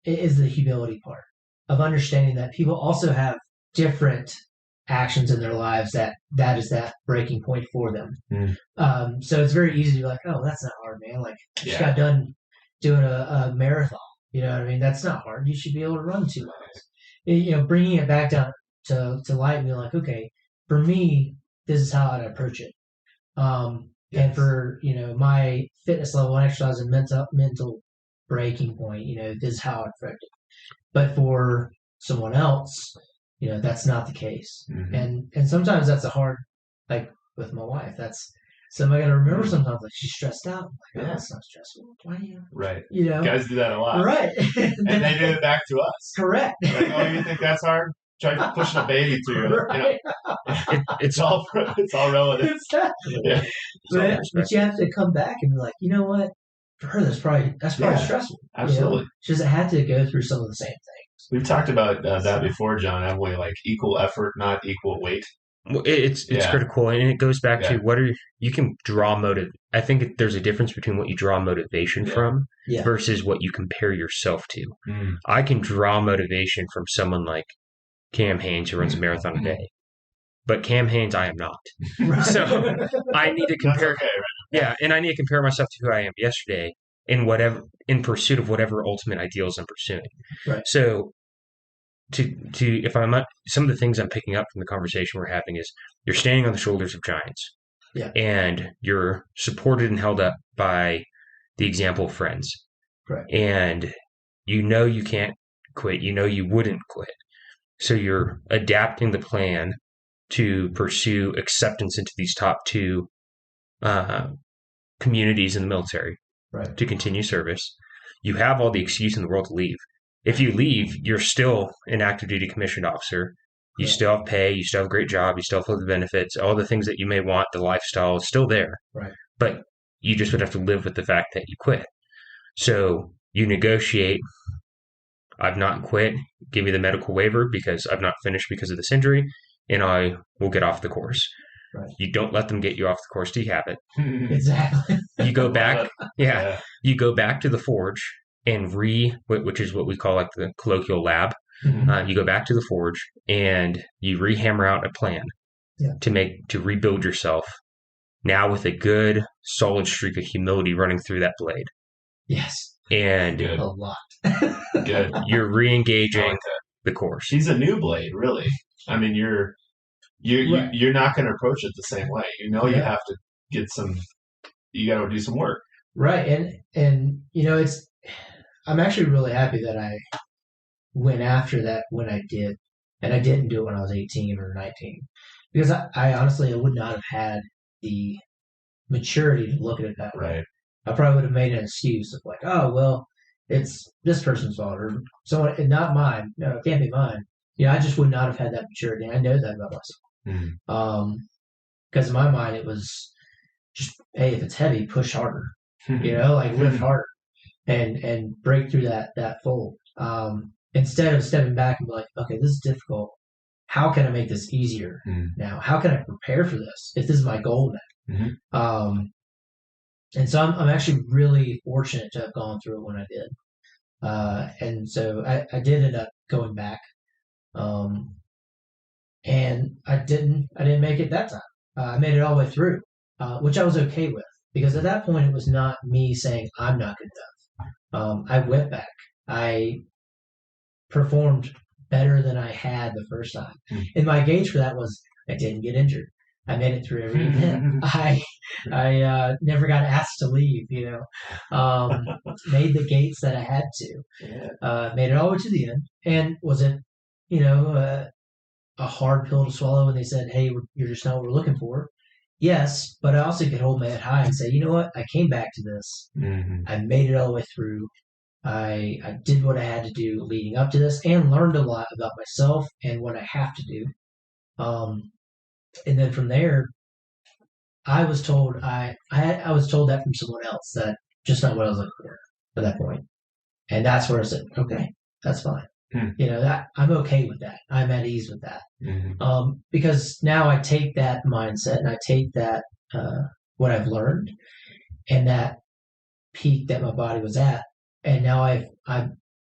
the humility part of understanding that people also have different actions in their lives that is that breaking point for them. So it's very easy to be like, oh, that's not hard, man. Like, I just got done doing a marathon. You know what I mean? That's not hard. You should be able to run 2 miles. Bringing it back down to light and being like, okay, for me, this is how I'd approach it. And for, my fitness level and exercise and mental breaking point, this is how I'd approach it. But for someone else, that's not the case. Mm-hmm. And sometimes that's a hard, like with my wife, that's something I got to remember sometimes. Like she's stressed out. I'm like, that's not stressful. Why do you? Right. Guys do that a lot. Right. And they do it back to us. Correct. Like, oh, you think that's hard? try pushing a baby through it. You know, It's it's all relative. Exactly. Yeah. But you have to come back and be like, you know what? For her, that's probably Yeah, stressful. absolutely. You know? She doesn't have to go through some of the same things. We've talked about that before, John, haven't we? Like equal effort, not equal weight. Well, it's Yeah. critical, and it goes back to Yeah. what are you can draw motive. I think there's a difference between what you draw motivation Yeah. from Yeah. versus what you compare yourself to. Mm. I can draw motivation from someone like Cam Hanes who runs a marathon a day, but Cam Hanes I am not. So I need to That's compare. okay, right? Yeah, and I need to compare myself to who I am yesterday in pursuit of whatever ultimate ideals I'm pursuing. Right. So if I'm not, some of the things I'm picking up from the conversation we're having is you're standing on the shoulders of giants. Yeah. And you're supported and held up by the example of friends. Correct. And you know you can't quit. You know you wouldn't quit. So you're adapting the plan to pursue acceptance into these top two communities in the military, right, to continue service. You have all the excuse in the world to leave. If you leave, you're still an active duty commissioned officer. You Yeah. still have pay. You still have a great job. You still have the benefits. All the things that you may want, the lifestyle is still there. Right. But you just would have to live with the fact that you quit. So you negotiate. I've not quit. Give me the medical waiver because I've not finished because of this injury, and I will get off the course. Right. You don't let them get you off the course till you have it. Exactly. You go back. Yeah. You go back to the forge and which is what we call like the colloquial lab. Mhm. You go back to the forge and you rehammer out a plan to rebuild yourself now with a good solid streak of humility running through that blade. Yes. And Good. A lot. Good. you're I re-engaging like that. the course. She's a new blade, really. I mean, you're not going to approach it the same way. You know, you Yeah. have to you got to do some work. Right. And you know, I'm actually really happy that I went after that when I did, and I didn't do it when I was 18 or 19, because I honestly would not have had the maturity to look at it that way. Right. I probably would have made an excuse of like, oh well, it's this person's fault or someone, and not mine. No, it can't be mine. You know, I just would not have had that maturity. I know that about myself. Mm. Because in my mind it was just, hey, if it's heavy, push harder. Mm-hmm. You know, like lift harder and break through that fold. Instead of stepping back and be like, okay, this is difficult. How can I make this easier now? How can I prepare for this if this is my goal now? Mm-hmm. And so I'm actually really fortunate to have gone through it when I did. And so I did end up going back. And I didn't make it that time. I made it all the way through, which I was okay with, because at that point it was not me saying I'm not good enough. I went back. I performed better than I had the first time. And my gauge for that was I didn't get injured. I made it through every event. I never got asked to leave, you know. Made the gates that I had to. Yeah. Made it all the way to the end. And was it, you know, a hard pill to swallow when they said, hey, you're just not what we're looking for? Yes, but I also could hold my head high and say, you know what? I came back to this. Mm-hmm. I made it all the way through. I did what I had to do leading up to this and learned a lot about myself and what I have to do. And then from there, I was told I was told that from someone else, that just not what I was looking for at that point. And that's where I said, okay, that's fine. You know, that I'm okay with that. I'm at ease with that. Mm-hmm. Because now I take that mindset and I take that what I've learned and that peak that my body was at, and now I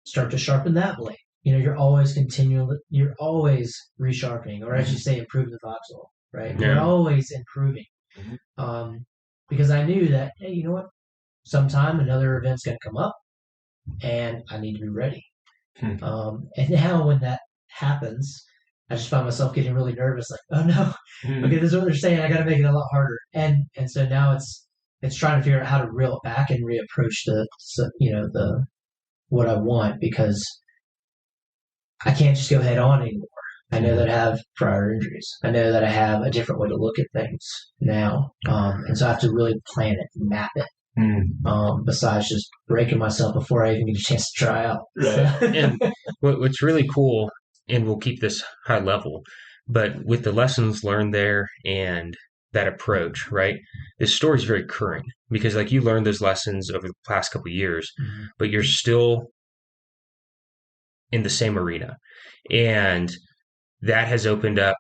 start to sharpen that blade. You know, you're always resharpening, or as you say, improving the voxel, right? Yeah. You're always improving. Because I knew that, hey, you know what? Sometime another event's going to come up, and I need to be ready. And now when that happens, I just find myself getting really nervous, like, oh no, okay, this is what they're saying. I got to make it a lot harder. And so now it's trying to figure out how to reel it back and reapproach the what I want, because I can't just go head on anymore. I know that I have prior injuries. I know that I have a different way to look at things now. And so I have to really plan it, map it. Besides just breaking myself before I even get a chance to try out. Right. And what's really cool and we'll keep this high level, but with the lessons learned there and that approach, right? This story is very current because like you learned those lessons over the past couple of years, but you're still in the same arena. And that has opened up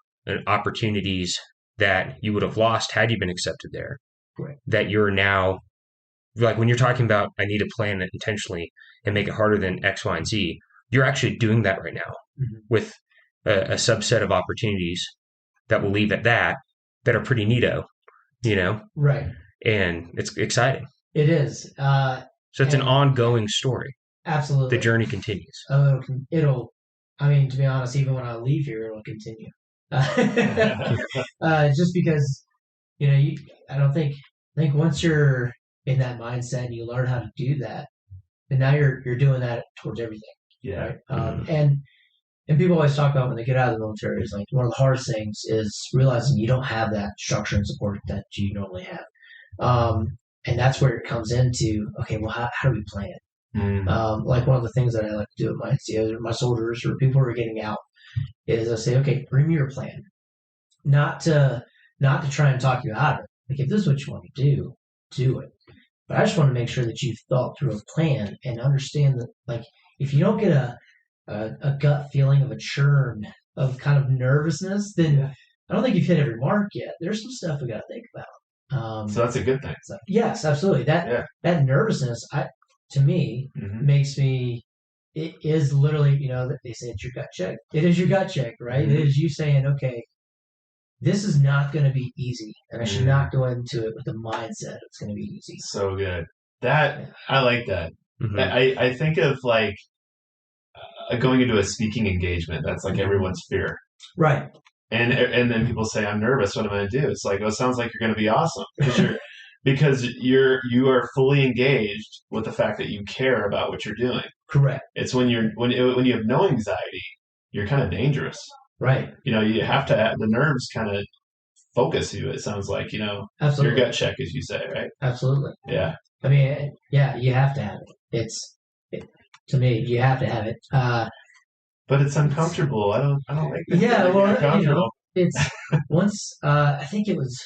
opportunities that you would have lost had you been accepted there. Right. That you're now, like when you're talking about, I need to plan it intentionally and make it harder than X, Y, and Z, you're actually doing that right now with a subset of opportunities that we'll leave at that are pretty neato, Right. And it's exciting. It is. So it's an ongoing story. Absolutely. The journey continues. It'll, I mean, to be honest, even when I leave here, it'll continue. Just because, I think once you're in that mindset and you learn how to do that, and now you're doing that towards everything. Yeah. Right? And people always talk about when they get out of the military is like one of the hardest things is realizing you don't have that structure and support that you normally have. And that's where it comes into, okay, well, how do we plan? Like one of the things that I like to do with my NCOs or my soldiers or people who are getting out is I say, okay, bring me your plan. Not to try and talk you out of it. Like if this is what you want to do it. But I just want to make sure that you've thought through a plan and understand that, like, if you don't get a gut feeling of a churn of kind of nervousness, then I don't think you've hit every mark yet. There's some stuff we got to think about. So that's a good thing. So, yes, absolutely. That nervousness, to me, makes me. It is literally, they say it's your gut check. It is your gut check, right? It is you saying, okay, this is not going to be easy, and I should not go into it with the mindset it's going to be easy. So good. I like that. I think of like going into a speaking engagement. That's like everyone's fear, right? And then people say, "I'm nervous. What am I going to do?" It's like, "Oh, it sounds like you're going to be awesome because you are fully engaged with the fact that you care about what you're doing." Correct. It's when you have no anxiety, you're kind of dangerous. Right. You have to have the nerves kind of focus you. It sounds like, Absolutely. your gut check, as you say, right? Absolutely. Yeah. I mean, yeah, you have to have it. To me, you have to have it. But it's uncomfortable. I don't like that. Yeah, well, it's once. I think it was.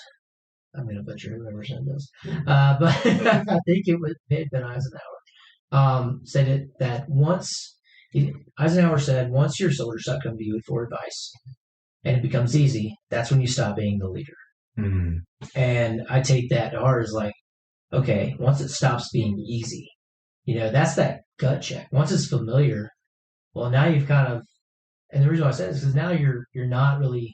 I'm gonna butcher whoever said this, but I think it may have been Eisenhower. Said it that once. Eisenhower said, once your soldiers stop coming to you for advice and it becomes easy, that's when you stop being the leader. And I take that to heart as like, okay, once it stops being easy, that's that gut check. Once it's familiar, well, now you've kind of, and the reason why I said this is because now you're not really,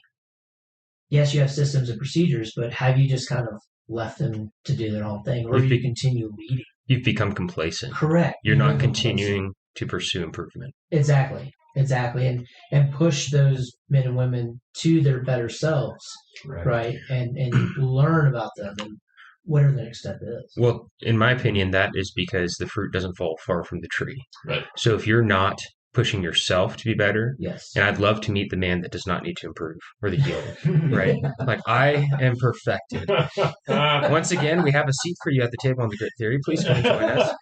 yes, you have systems and procedures, but have you just kind of left them to do their own thing, or do you continue leading? You've become complacent. Correct. You're not continuing to pursue improvement. Exactly. And push those men and women to their better selves, right? And learn about them and whatever the next step is. Well, in my opinion, that is because the fruit doesn't fall far from the tree. Right. So if you're not pushing yourself to be better, yes. And I'd love to meet the man that does not need to improve or the healer, right? Like I am perfected. Once again, we have a seat for you at the table on the Grit Theory. Please come join us.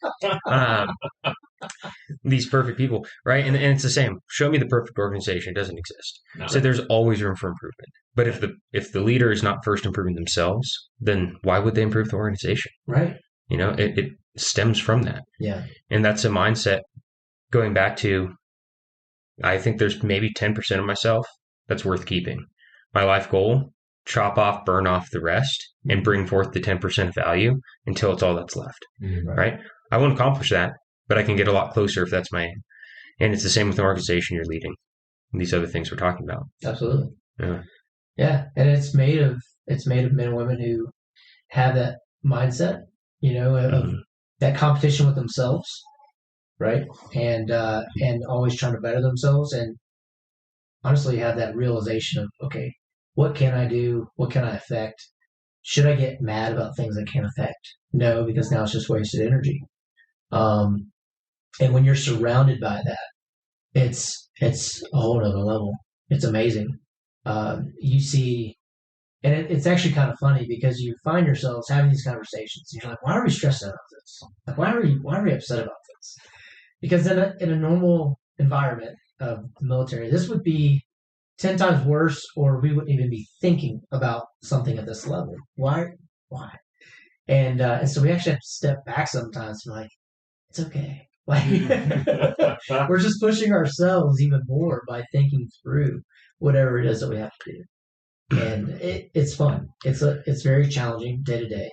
These perfect people, right? And it's the same. Show me the perfect organization. It doesn't exist. No. So there's always room for improvement. But if the leader is not first improving themselves, then why would they improve the organization? Right. It stems from that. Yeah. And that's a mindset going back to, I think there's maybe 10% of myself that's worth keeping. My life goal, chop off, burn off the rest, and bring forth the 10% of value until it's all that's left. Right? I won't accomplish that, but I can get a lot closer if that's my aim. And it's the same with the organization you're leading and these other things we're talking about. Absolutely. Yeah. Yeah. And it's made of men and women who have that mindset, of that competition with themselves, right? And always trying to better themselves and honestly have that realization of, okay, what can I do? What can I affect? Should I get mad about things I can't affect? No, because now it's just wasted energy. And when you're surrounded by that, it's a whole other level. It's amazing. You see, and it's actually kind of funny because you find yourselves having these conversations. You're like, why are we stressed out about this? Like, why are we upset about this? Because in a normal environment, of the military, this would be 10 times worse, or we wouldn't even be thinking about something at this level. Why? And so we actually have to step back sometimes and like, it's okay. Like we're just pushing ourselves even more by thinking through whatever it is that we have to do. And it's fun. It's very challenging day to day.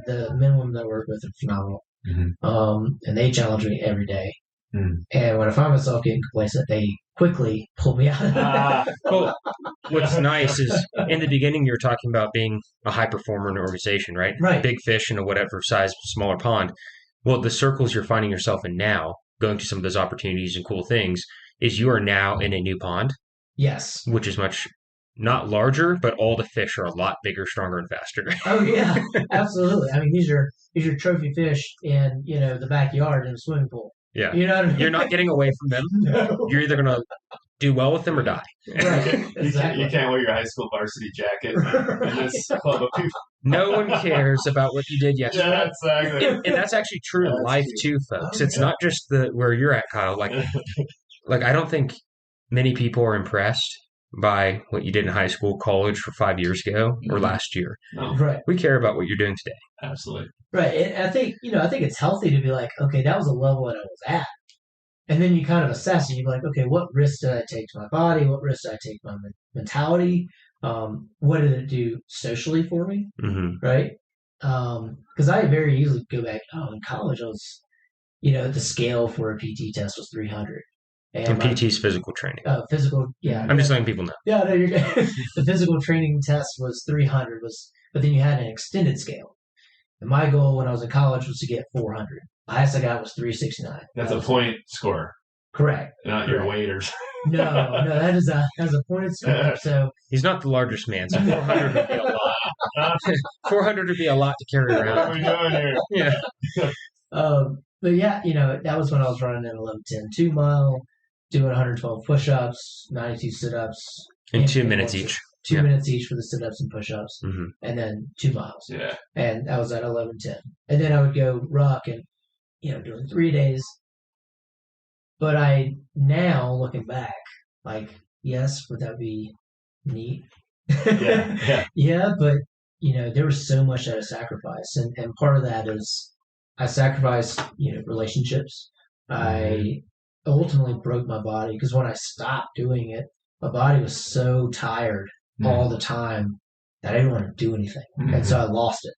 The men and women that I work with are phenomenal. And they challenge me every day. And when I find myself getting complacent, they quickly pull me out of that. Well, what's nice is in the beginning you're talking about being a high performer in an organization, right? Right. Big fish in a whatever size smaller pond. Well, the circles you're finding yourself in now, going to some of those opportunities and cool things, is you are now in a new pond. Yes. Which is much not larger, but all the fish are a lot bigger, stronger, and faster. Oh yeah, absolutely. I mean, these are trophy fish in the backyard in a swimming pool. Yeah. You know what I mean? You're not getting away from them. No. You're either going to do well with them or die. Right. Exactly. You can't wear your high school varsity jacket in this club of people. No one cares about what you did yesterday. Yeah, exactly. And that's actually true in life too, folks. It's not just where you're at, Kyle. Like I don't think many people are impressed by what you did in high school, college for 5 years ago or last year. No. Right. We care about what you're doing today. Absolutely. Right. And I think it's healthy to be like, okay, that was a level that I was at. And then you kind of assess and you're like, okay, what risks did I take to my body? What risks did I take to my mentality? What did it do socially for me? Right. Because I very easily go back, in college I was, the scale for a PT test was 300. And PT's physical training. Physical, yeah. I'm just letting people know. Yeah, no, you're good. The physical training test was 300, but then you had an extended scale. And my goal when I was in college was to get 400. The highest I got was 369. That's a point score. Correct. Not your waiters. No, that is a pointed score. So he's not the largest man, so 400 would be a lot. 400 would be a lot to carry around. What are we doing here? Yeah. But yeah, that was when I was running an 11:10 2 mile, doing 112 push-ups, 92 sit-ups. In 2 minutes each. 2 minutes each for the sit-ups and push-ups, and then 2 miles. Yeah. And that was at 11:10. And then I would go ruck and, doing 3 days. But I, now looking back, like, yes, would that be neat? Yeah, but, there was so much that I sacrificed. And part of that is I sacrificed, relationships. I ultimately broke my body because when I stopped doing it, my body was so tired all the time that I didn't want to do anything. And so I lost it.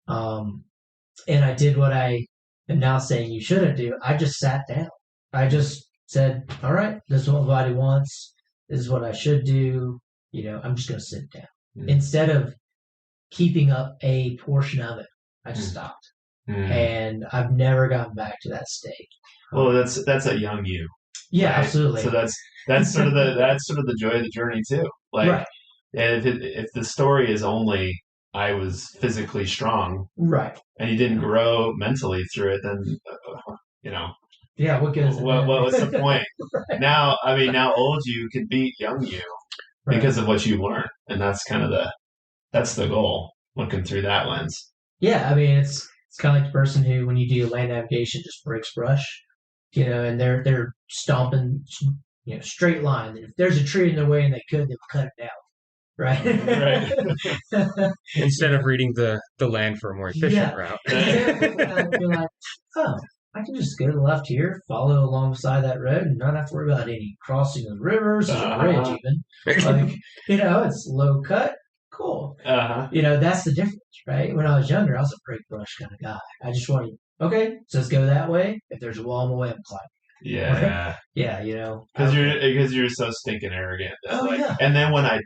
And I did what I am now saying you shouldn't do. I just sat down. I just said, all right, this is what my body wants. This is what I should do. I'm just going to sit down. Instead of keeping up a portion of it, I just stopped. And I've never gotten back to that state. Well, that's a young you. Yeah, right? absolutely. So that's sort of the joy of the journey too. Like, right. if the story is only I was physically strong, right, and you didn't grow mentally through it, then yeah, what good is it? What was the point? Right. Now old you can beat young you because of what you learned, and that's kind of the goal. Looking through that lens. Yeah, I mean it's kind of like the person who, when you do land navigation, just breaks brush, and they're stomping, straight line. If there's a tree in their way and they could, they'll cut it down. Right. Instead of reading the land for a more efficient route. You're like, I can just go to the left here, follow alongside that road, and not have to worry about any crossing of rivers or bridge even. Like, it's low cut. Cool. That's the difference, right? When I was younger, I was a break brush kind of guy. I just wanted, okay, so let's go that way. If there's a wall in the way, I'm climbing. Yeah. Yeah, because you're so stinking arrogant. Yeah. And then when I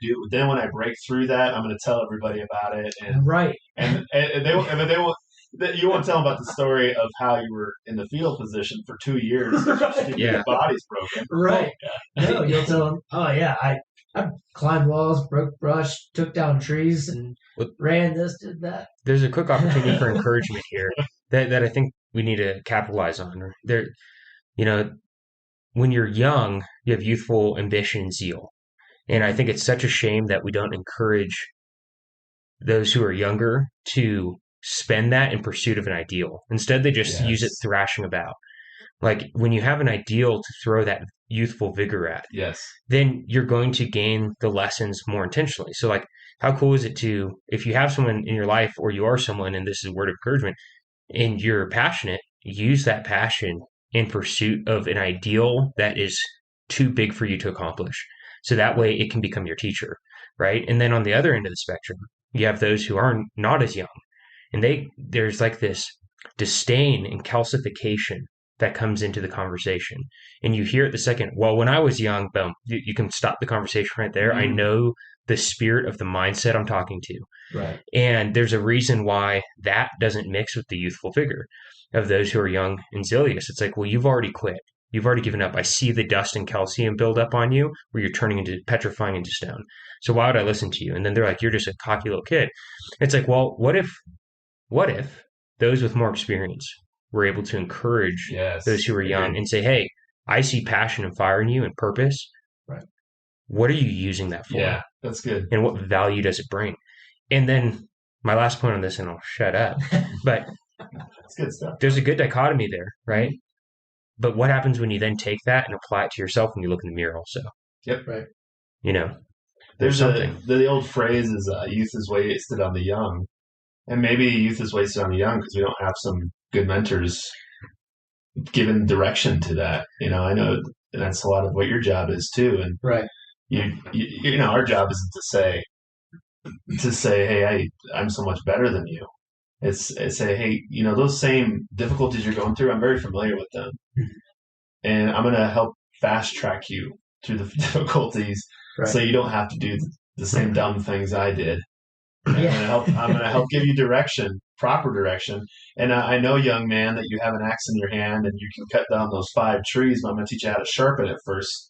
break through that, I'm going to tell everybody about it. And right. And they won't. You won't tell them about the story of how you were in the field position for 2 years. Your body's broken. Right. No, you'll tell them, oh yeah, I climbed walls, broke brush, took down trees, and ran this, did that. There's a quick opportunity for encouragement here that I think we need to capitalize on. When you're young, you have youthful ambition and zeal. And I think it's such a shame that we don't encourage those who are younger to spend that in pursuit of an ideal. Instead, they just use it thrashing about. Like when you have an ideal to throw that youthful vigor at, Yes. then you're going to gain the lessons more intentionally. So like, how cool is it to, if you have someone in your life or you are someone, and this is a word of encouragement, and you're passionate, use that passion in pursuit of an ideal that is too big for you to accomplish. So that way it can become your teacher, right? And then on the other end of the spectrum, you have those who are not as young, and there's like this disdain and calcification that comes into the conversation. And you hear it the second, well, when I was young, boom, you can stop the conversation right there. I know the spirit of the mindset I'm talking to. Right. And there's a reason why that doesn't mix with the youthful vigor of those who are young and zealous. It's like, well, you've already quit. You've already given up. I see the dust and calcium build up on you where you're turning into petrifying into stone. So why would I listen to you? And then they're like, you're just a cocky little kid. It's like, well, what if those with more experience were able to encourage those who are young and say, hey, I see passion and fire in you and purpose. Right. What are you using that for? Yeah, that's good. And what value does it bring? And then my last point on this, and I'll shut up, but That's good stuff. there's a good dichotomy there, right? But what happens when you then take that and apply it to yourself when you look in the mirror also? Yep. Right. You know, There's something. the old phrase is youth is wasted on the young. And maybe youth is wasted on the young because we don't have some good mentors giving direction to that. I know that's a lot of what your job is too. And Right. Our job isn't to say, hey, I'm so much better than you. It's say, hey, those same difficulties you're going through, I'm very familiar with them. And I'm going to help fast track you through the difficulties so you don't have to do the same dumb things I did. I'm going to help give you direction, proper direction. And I know, young man, that you have an axe in your hand and you can cut down those 5 trees, but I'm going to teach you how to sharpen it first.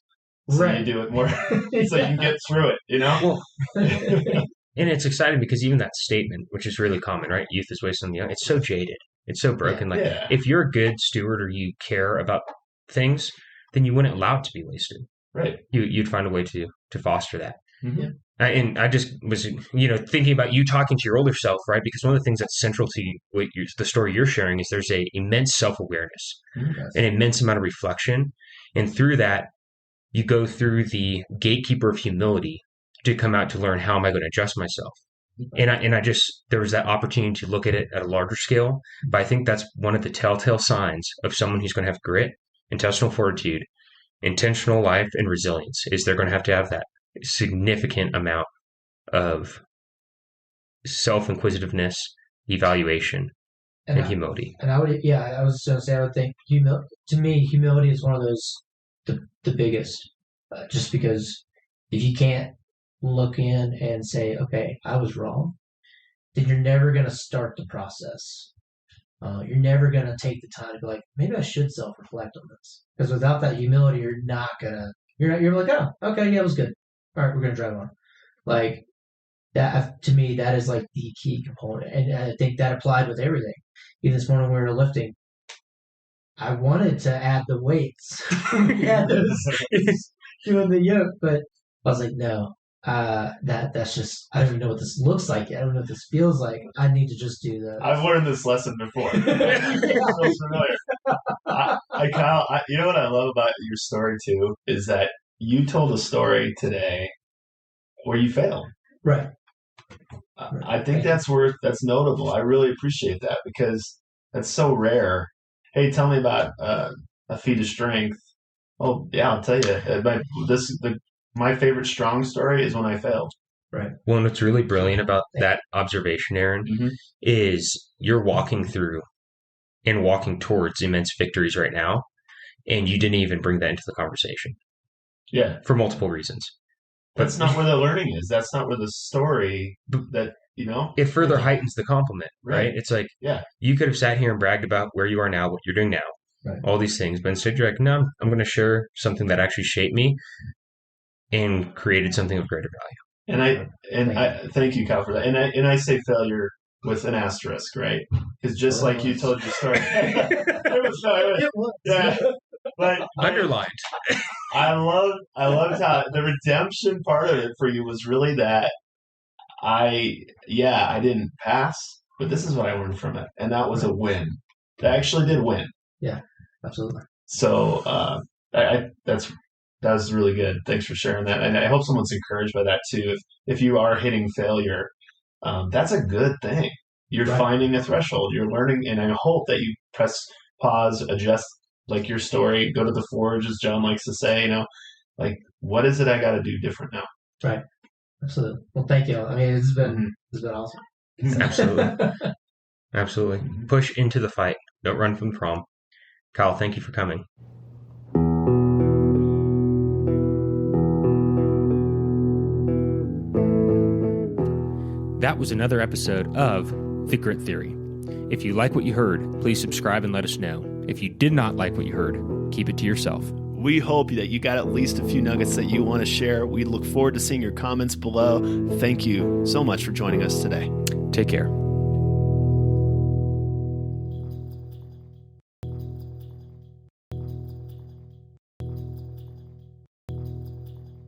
So you do it more so you can get through it, Well, and it's exciting because even that statement, which is really common, right? Youth is wasted on the young. It's so jaded. It's so broken. If you're a good steward or you care about things, then you wouldn't allow it to be wasted. Right. You'd find a way to foster that. Mm-hmm. And I just was, thinking about you talking to your older self, right? Because one of the things that's central to the story you're sharing is there's a immense self-awareness, an immense amount of reflection. And through that, you go through the gatekeeper of humility to come out to learn, how am I going to adjust myself? And I just, there was that opportunity to look at it at a larger scale. But I think that's one of the telltale signs of someone who's going to have grit, intestinal fortitude, intentional life, and resilience, is they're going to have that significant amount of self-inquisitiveness, evaluation, and humility. And I was going to say, I would think to me, humility is one of those, the biggest, just because if you can't look in and say, okay, I was wrong, then you're never going to start the process. You're never going to take the time to be like, maybe I should self-reflect on this. Because without that humility, you're like, oh, okay, yeah, it was good. All right, we're going to drive on. Like, that, to me, that is like the key component. And I think that applied with everything. Even this morning when we were lifting, I wanted to add the weights. Doing the yoke, but I was like, no, that's just, I don't even know what this looks like. I don't know what this feels like. I need to just do that. I've learned this lesson before. It feels familiar. Kyle, you know what I love about your story too is that you told a story today where you failed. Right. I think that's notable. I really appreciate that because that's so rare. Hey, tell me about a feat of strength. Oh yeah, I'll tell you. My favorite strong story is when I failed. Right. Well, and what's really brilliant about that observation, Aaron, is you're walking through and walking towards immense victories right now, and you didn't even bring that into the conversation. Yeah. For multiple reasons. But that's not where the learning is. That's not where the story it further heightens the compliment, right? It's like, you could have sat here and bragged about where you are now, what you're doing now, all these things, but instead you're like, no, I'm going to share something that actually shaped me and created something of greater value. And I thank you, Kyle, for that. And I say failure with an asterisk, right? Because just like you told your story, it was. Yeah. But underlined. I loved how the redemption part of it for you was really that I didn't pass, but this is what I learned from it, and that was a win. I actually did win. Yeah, absolutely. So That's really good. Thanks for sharing that. And I hope someone's encouraged by that too. If you are hitting failure, that's a good thing. You're Right. finding a threshold. You're learning, and I hope that you press pause, adjust, like your story, go to the forge, as John likes to say. Like, what is it I got to do different now? Right. Absolutely. Well, thank you. I mean, it's been awesome. Absolutely. Absolutely. Push into the fight. Don't run from the problem. Kyle, thank you for coming. That was another episode of The Grit Theory. If you like what you heard, please subscribe and let us know. If you did not like what you heard, keep it to yourself. We hope that you got at least a few nuggets that you want to share. We look forward to seeing your comments below. Thank you so much for joining us today. Take care.